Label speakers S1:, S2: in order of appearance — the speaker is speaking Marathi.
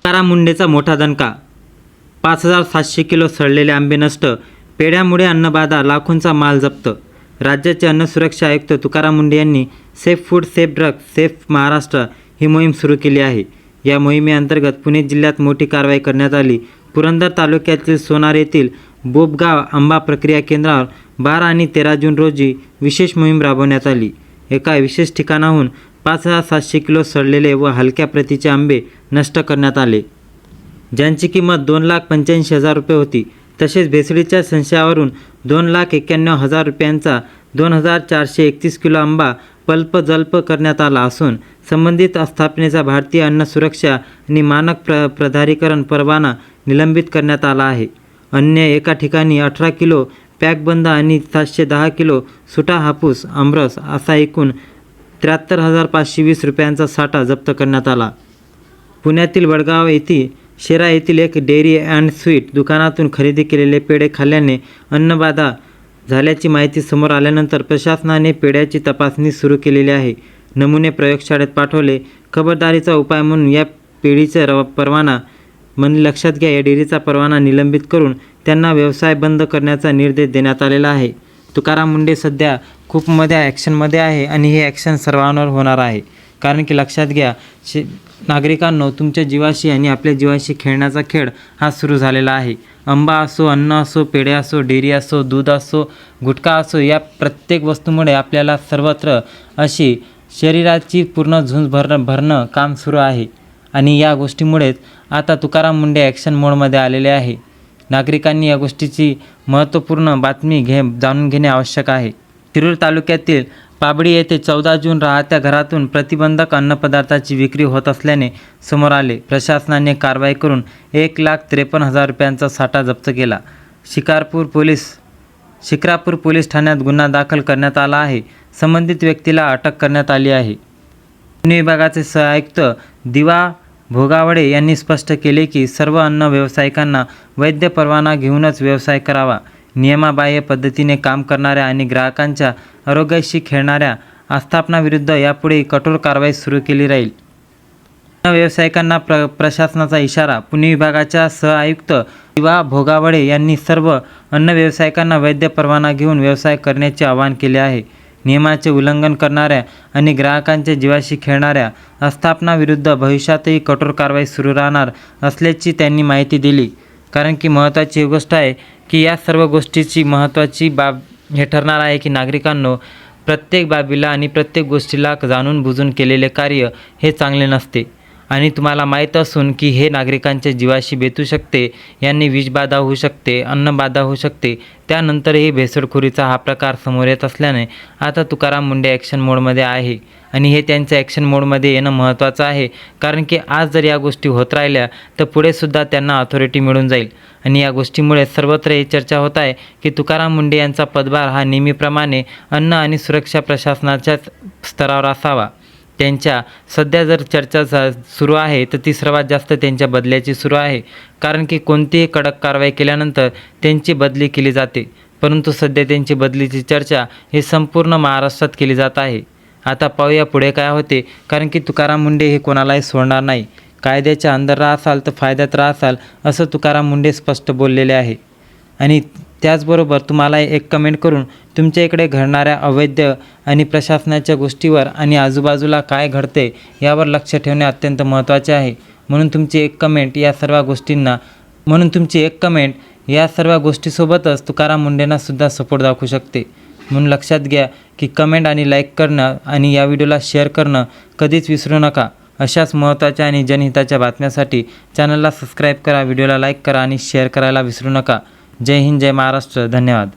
S1: तुकाराम मुंडेचा मोठा दणका, 5700 किलो सडलेले आंबे नष्ट, पेढ्यामुळे अन्नबाधा, लाखोंचा माल जप्त। राज्याचे अन्न सुरक्षा आयुक्त तुकाराम मुंडे यांनी safe food safe drugs safe Maharashtra ही मोहीम सुरू केली आहे। या मोहिमेअंतर्गत पुणे जिल्ह्यात मोठी कारवाई करण्यात आली। पुरंदर तालुक्यातील सोनार येथील बोबगाव आंबा प्रक्रिया केंद्रावर 12 आणि 13 जून रोजी विशेष मोहीम राबवण्यात आली। एका विशेष ठिकाणाहून 5700 किलो सडलेले व हलक्या प्रतीचे आंबे नष्ट करण्यात आले, ज्यांची किंमत 2,85,000 रुपये होती। तसेच भेसळीच्या संशयावरून 2,91,000 रुपयांचा 2,431 किलो आंबा पल्प जप्त करण्यात आला असून संबंधित आस्थापनेचा भारतीय अन्न सुरक्षा आणि मानक प्राधिकरण परवाना निलंबित करण्यात आला आहे। अन्य एका ठिकाणी 18 किलो पॅकबंद आणि 710 किलो सुटा हापूस आमरस असा एकूण 73,520 रुपयांचा साठा जप्त करण्यात आला। पुण्यातील वडगाव येथील शेरा येथील एक डेअरी अँड स्वीट दुकानातून खरेदी केलेले पेढे खाल्ल्याने अन्नबाधा झाल्याची माहिती समोर आल्यानंतर प्रशासनाने पेढ्याची तपासणी सुरू केलेली आहे। नमुने प्रयोगशाळेत पाठवले। खबरदारीचा उपाय म्हणून या पेढीचा परवाना लक्षात घ्या, या डेअरीचा परवाना निलंबित करून त्यांना व्यवसाय बंद करण्याचा निर्देश देण्यात आलेला आहे। तुकाराम मुंडे सध्या खूप ॲक्शनमध्ये आहे आणि हे ॲक्शन सर्वांवर होणार आहे। कारण की लक्षात घ्या, नागरिकांनो, तुमच्या जीवाशी आणि आपल्या जीवाशी खेळण्याचा खेळ हा सुरू झालेला आहे। आंबा असो, अन्न असो, पेढे असो, डेअरी असो, दूध असो, गुटखा असो, या प्रत्येक वस्तूमुळे आपल्याला सर्वत्र अशी शरीराची पूर्ण झुंज भरणं काम सुरू आहे आणि या गोष्टीमुळेच आता तुकाराम मुंडे ॲक्शन मोडमध्ये आलेले आहे। नागरिकांनी या गोष्टीची महत्त्वपूर्ण बातमी जाणून घेणे आवश्यक आहे। शिरूर तालुक्यातील पाबडी येथे 14 जून राहत्या घरातून प्रतिबंधक अन्नपदार्थाची विक्री होत असल्याने समोर आले। प्रशासनाने कारवाई करून 1,53,000 रुपयांचा साठा जप्त केला। शिक्रापूर पोलीस ठाण्यात गुन्हा दाखल करण्यात आला आहे। संबंधित व्यक्तीला अटक करण्यात आली आहे। पुणे विभागाचे सहआयुक्त दिवा भोगावडे यांनी स्पष्ट केले की सर्व अन्न व्यावसायिकांना वैध परवाना घेऊनच व्यवसाय करावा। नियमाबाह्य पद्धतीने काम करणाऱ्या आणि ग्राहकांच्या आरोग्याशी खेळणाऱ्या आस्थापनांविरुद्ध यापुढे कठोर कारवाई सुरू केली राहील। अन्न व्यावसायिकांना प्रशासनाचा इशारा। पुणे विभागाच्या सहआयुक्त दिवा भोगावडे यांनी सर्व अन्न व्यावसायिकांना वैध परवाना घेऊन व्यवसाय करण्याचे आवाहन केले आहे। नियमाचे उल्लंघन करणाऱ्या आणि ग्राहकांच्या जीवाशी खेळणाऱ्या आस्थापनांविरुद्ध भविष्यातही कठोर कारवाई सुरू राहणार असल्याची त्यांनी माहिती दिली। कारण की महत्त्वाची गोष्ट आहे की या सर्व गोष्टीची महत्त्वाची बाब हे ठरणार आहे की नागरिकांनो, प्रत्येक बाबीला आणि प्रत्येक गोष्टीला जाणून बुजून केलेले कार्य हे चांगले नसते आणि तुम्हाला माहीत असून की हे नागरिकांच्या जीवाशी बेतू शकते, यांनी विषबाधा होऊ शकते, अन्नबाधा होऊ शकते। त्यानंतरही भेसळखोरीचा हा प्रकार समोर येत असल्याने आता तुकाराम मुंडे ॲक्शन मोडमध्ये आहे आणि हे त्यांचं ॲक्शन मोडमध्ये येणं महत्त्वाचं आहे। कारण की आज जर या गोष्टी होत राहिल्या तर पुढेसुद्धा त्यांना अथॉरिटी मिळून जाईल आणि या गोष्टीमुळे सर्वत्र ही चर्चा होत आहे की तुकाराम मुंडे यांचा पदभार हा नेहमीप्रमाणे अन्न आणि सुरक्षा प्रशासनाच्याच स्तरावर असावा। त्यांच्या सध्या जर चर्चा सुरू आहे तर ती सर्वात जास्त त्यांच्या बदल्याची सुरू आहे। कारण की कोणतीही कडक कारवाई केल्यानंतर त्यांची बदली केली जाते, परंतु सध्या त्यांची बदलीची चर्चा ही संपूर्ण महाराष्ट्रात केली जात आहे। आता पाहूया पुढे काय होते, कारण की तुकाराम मुंडे हे कोणालाही सोडणार नाही। कायद्याच्या अंदर राहसाल तर फायद्यात राहसाल असं तुकाराम मुंडे स्पष्ट बोललेले आहे। आणि त्याचबरोबर तुम्हाला एक कमेंट करून तुमच्या इकडे घडणाऱ्या अवैध आणि प्रशासनाच्या गोष्टीवर आणि आजूबाजूला काय घडते यावर लक्ष ठेवणे अत्यंत महत्त्वाचे आहे। म्हणून तुमची एक कमेंट या सर्व गोष्टीसोबतच तुकाराम मुंडेंना सुद्धा सपोर्ट दाखवू शकते। म्हणून लक्षात घ्या की कमेंट आणि लाईक करणं आणि या व्हिडिओला शेअर करणं कधीच विसरू नका। अशाच महत्त्वाच्या आणि जनहिताच्या बातम्यांसाठी चॅनलला सबस्क्राईब करा, व्हिडिओला लाईक करा आणि शेअर करायला विसरू नका। जय हिंद, जय महाराष्ट्र, धन्यवाद।